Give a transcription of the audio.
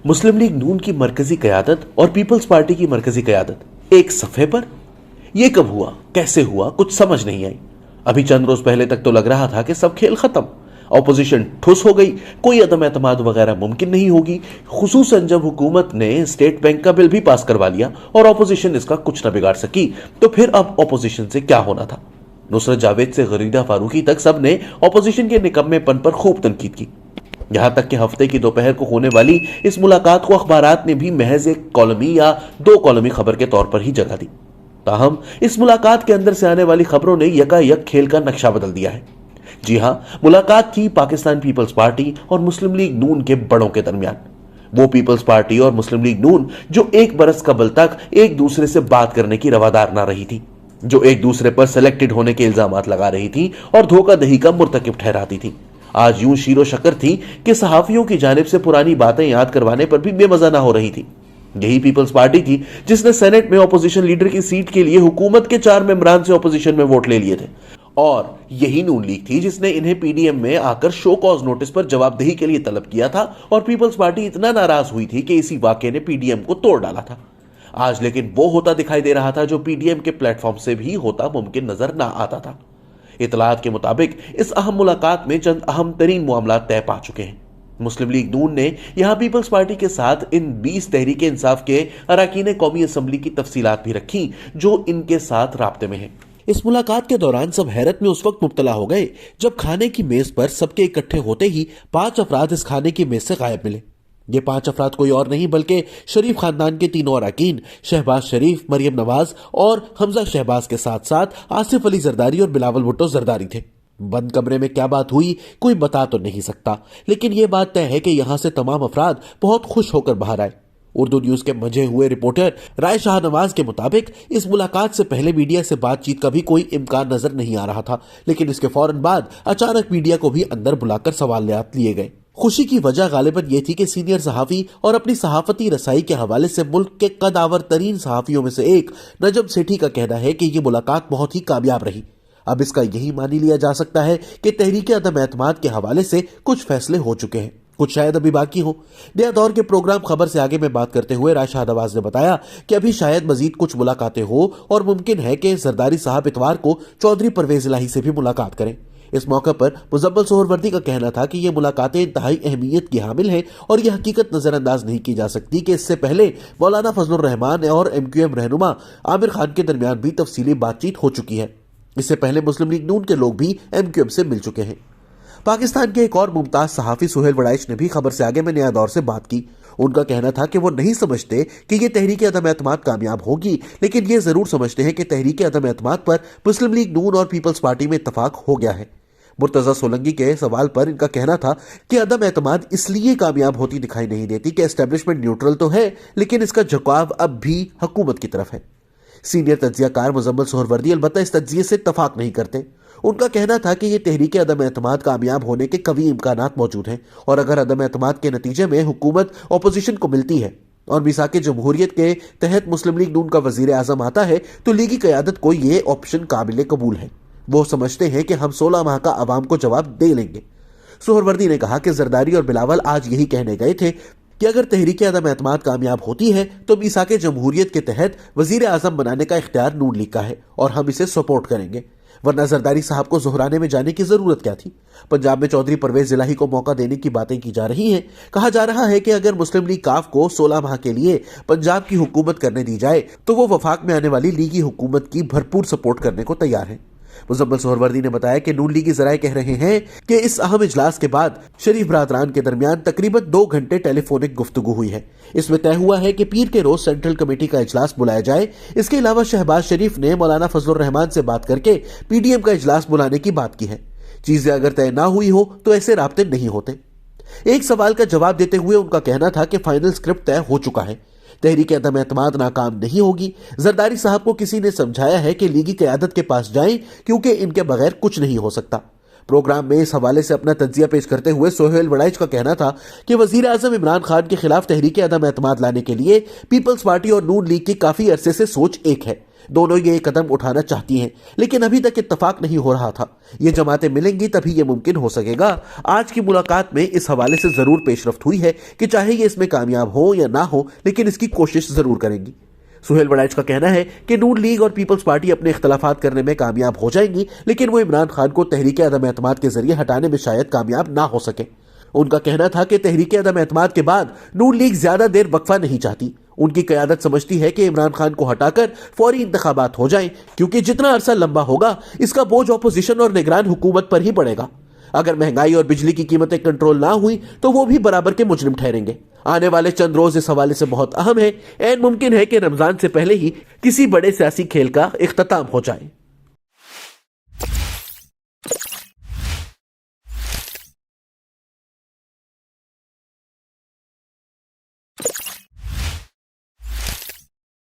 मुस्लिम league नून की मरकजी क़यादत और पीपल्स पार्टी की मरकजी क़यादत एक सफ़े पर। यह कब हुआ, कैसे हुआ, कुछ समझ नहीं आई। अभी चंद रोज पहले तक तो लग रहा था कि सब खेल खत्म, ऑपोजिशन ठुस हो गई, कोई अदम एतमाद वगैरह मुमकिन नहीं होगी। खुसूसन जब हुकूमत ने स्टेट बैंक का बिल भी पास करवा लिया और ऑपोजिशन इसका कुछ न बिगाड़ सकी, तो फिर अब ऑपोजिशन से क्या होना था। नुसरत जावेद से गरीदा फारूकी तक सब ने ऑपोजिशन के निकम्मेपन पर खूब तनकीद की। यहां तक कि हफ्ते की दोपहर को होने वाली इस मुलाकात को अखबारात ने भी महज एक कॉलमी या दो कॉलमी खबर के तौर पर ही जगह दी। ताहम इस मुलाकात के अंदर से आने वाली खबरों ने यकायक खेल का नक्शा बदल दिया है। जी हां, मुलाकात थी पाकिस्तान पीपल्स पार्टी और मुस्लिम लीग नून के बड़ों के दरमियान। वो पीपल्स पार्टी और मुस्लिम लीग नून जो एक बरस कबल तक एक दूसरे से बात करने की रवादार ना रही थी, जो एक दूसरे पर सेलेक्टेड होने के इल्जामात लगा रही थी और धोखाधड़ी का मुर्तकिब ठहराती थी, आज यूं शीरो शक्कर थी कि सहाफियों की जानिब से पुरानी बातें याद करवाने पर भी बेमजा ना हो रही थी। यही पीपल्स पार्टी थी जिसने सेनेट में ऑपोजिशन लीडर की सीट के लिए हुकूमत के 4 मेंबरान से ऑपोजिशन में वोट ले लिए थे, और यही नून लीग थी जिसने इन्हें पीडीएम में आकर शो कॉज नोटिस पर जवाबदेही के लिए तलब किया था, और पीपल्स पार्टी इतना नाराज हुई थी कि इसी वाकये ने पीडीएम को तोड़ डाला था। आज लेकिन वो होता दिखाई दे रहा था जो पीडीएम के प्लेटफॉर्म से भी होता मुमकिन नजर ना आता था। इतलात के मुताबिक इस अहम मुलाकात में चंद अहम तरीन मामला तय पा चुके हैं। मुस्लिम लीग नून ने यहां पीपल्स पार्टी के साथ इन 20 तहरीक इंसाफ के अरकान कौमी असम्बली की तफसीलात भी रखी जो इनके साथ राब्ते में है। इस मुलाकात के दौरान सब हैरत में उस वक्त मुब्तला हो गए जब खाने की मेज पर सबके इकट्ठे होते ही 5 अफराद इस खाने की मेज से गायब मिले। ये 5 अफराद कोई और नहीं बल्कि शरीफ खानदान के तीनों अरकान शहबाज शरीफ, मरियम नवाज और हमजा शहबाज के साथ साथ आसिफ अली जरदारी और बिलावल भुट्टो जरदारी थे। बंद कमरे में क्या बात हुई कोई बता तो नहीं सकता, लेकिन यह बात तय है कि यहां से तमाम अफराद बहुत खुश होकर बाहर आए। उर्दू न्यूज के मंझे हुए रिपोर्टर राय शाहनवाज के मुताबिक इस मुलाकात से पहले मीडिया से बातचीत का भी कोई इम्कान नजर नहीं आ रहा था, लेकिन इसके फौरन बाद अचानक मीडिया को भी अंदर बुलाकर सवालियात लिए गए। खुशी की वजह गालिबन ये थी कि सीनियर सहाफी और अपनी सहाफती रसाई के हवाले से मुल्क के कदावर तरीन सहाफियों में से एक नजम सेठी का कहना है कि ये मुलाकात बहुत ही कामयाब रही। अब इसका यही मानी लिया जा सकता है कि तहरीक अदम एतमाद के हवाले से कुछ फैसले हो चुके हैं, कुछ शायद अभी बाकी हो। नया दौर के प्रोग्राम खबर से आगे में बात करते हुए राय शाहनवाज ने बताया कि अभी शायद मजीद कुछ मुलाकातें हो और मुमकिन है कि जरदारी साहब इतवार को चौधरी परवेज इलाही से भी मुलाकात करें। इस मौके पर मुजम्मल सोहरवर्दी का कहना था कि ये मुलाकातें इंतहाई अहमियत की हामिल हैं और यह हकीकत नजरअंदाज नहीं की जा सकती कि इससे पहले मौलाना फजलुर रहमान और एमक्यूएम रहनुमा आमिर खान के दरमियान भी तफसीली बातचीत हो चुकी है। इससे पहले मुस्लिम लीग नून के लोग भी एमक्यूएम से मिल चुके हैं। पाकिस्तान के एक और मुमताज सहाफी सुहेल वड़ाइच ने भी खबर से आगे में नया दौर से बात की। उनका कहना था कि वो नहीं समझते कि ये तहरीक अदम एतमाद कामयाब होगी, लेकिन ये जरूर समझते हैं कि तहरीक अदम एतमाद पर मुस्लिम लीग नून और पीपल्स पार्टी में इत्तफाक हो गया है। मुर्तजा सोलंकी के सवाल पर इनका कहना था कि अदम एतमाद इसलिए कामयाब होती दिखाई नहीं देती कि एस्टेब्लिशमेंट न्यूट्रल तो है, लेकिन इसका झुकाव अब भी हुकूमत की तरफ है। सीनियर तज्जियाकार मुजम्मल सोहरवर्दी अलबत्ता इस तज्जिये से इत्तफाक नहीं करते। उनका कहना था कि ये तहरीक अदम एतमाद कामयाब होने के कवी इम्कानात मौजूद हैं, और अगर अदम एतमाद के नतीजे में हुकूमत अपोजिशन को मिलती है और मिसाक जमहूरियत के तहत मुस्लिम लीग नून का वजीर आजम आता है तो लीगी क़यादत को ये ऑप्शन काबिल कबूल है। वो समझते हैं कि हम 16 माह का अवाम को जवाब दे लेंगे। सोहरवर्दी ने कहा कि जरदारी और बिलावल आज यही कहने गए थे कि अगर तहरीक अदम एतमाद कामयाब होती है तो मिसाक जमहूरियत के तहत वजीर आजम बनाने का इख्तियार नून लीग का है और हम इसे सपोर्ट करेंगे, वरना जरदारी साहब को ज़ोहराने में जाने की जरूरत क्या थी। पंजाब में चौधरी परवेज इलाही को मौका देने की बातें की जा रही हैं। कहा जा रहा है कि अगर मुस्लिम लीग काफ को 16 माह के लिए पंजाब की हुकूमत करने दी जाए तो वो वफाक में आने वाली लीगी हुकूमत की भरपूर सपोर्ट करने को तैयार है। मुजम्मल सोहरवर्दी ने बताया कि नून लीगी जराए कह रहे हैं कि इस अहम इजलास के बाद शरीफ बरादरान के दरमियान तकरीबन 2 घंटे टेलीफोनिक गुफ्तगू हुई है। इसमें तय हुआ है कि पीर के रोज सेंट्रल कमेटी का इजलास बुलाया जाए। इसके अलावा शहबाज शरीफ ने मौलाना फजलुर रहमान से बात करके पीडीएम का इजलास बुलाने की बात की है। चीजें अगर तय ना हुई हो तो ऐसे राब्ते नहीं होते। एक सवाल का जवाब देते हुए उनका कहना था कि फाइनल स्क्रिप्ट तय हो चुका है, तहरीक अदम एतमाद नाकाम नहीं होगी। जरदारी साहब को किसी ने समझाया है कि लीगी क़यादत के पास जाएं क्योंकि इनके बगैर कुछ नहीं हो सकता। प्रोग्राम में इस हवाले से अपना तज्जिया पेश करते हुए सोहेल वड़ाइच का कहना था कि वजीर आजम इमरान खान के खिलाफ तहरीक अदम एतमाद लाने के लिए पीपल्स पार्टी और नून लीग की काफी अरसे से सोच एक है, दोनों ये कदम उठाना चाहती हैं, लेकिन अभी तक इत्तेफाक नहीं हो रहा था। ये जमातें मिलेंगी तभी ये मुमकिन हो सकेगा। आज की मुलाकात में इस हवाले से जरूर पेशरफ्त हुई है कि चाहे ये इसमें कामयाब हो या ना हो, लेकिन इसकी कोशिश जरूर करेंगी। सुहेल वड़ैच का कहना है कि नून लीग और पीपल्स पार्टी अपने इख्तलाफात करने में कामयाब हो जाएंगी, लेकिन वो इमरान खान को तहरीक अदम एतमाद के जरिए हटाने में शायद कामयाब ना हो सके। उनका कहना था कि तहरीक अदम एतमाद के बाद नून लीग ज्यादा देर वक्फा नहीं चाहती। उनकी क़यादत समझती है कि इमरान खान को हटाकर फौरी इंतखाबात हो जाएं, क्योंकि जितना अरसा लंबा होगा इसका बोझ अपोजिशन और निगरान हुकूमत पर ही पड़ेगा। अगर महंगाई और बिजली की कीमतें कंट्रोल ना हुई तो वो भी बराबर के मुजरिम ठहरेंगे। आने वाले चंद रोज इस हवाले से बहुत अहम है। ऐन मुमकिन है कि रमजान से पहले ही किसी बड़े सियासी खेल का इख्तिताम हो जाए।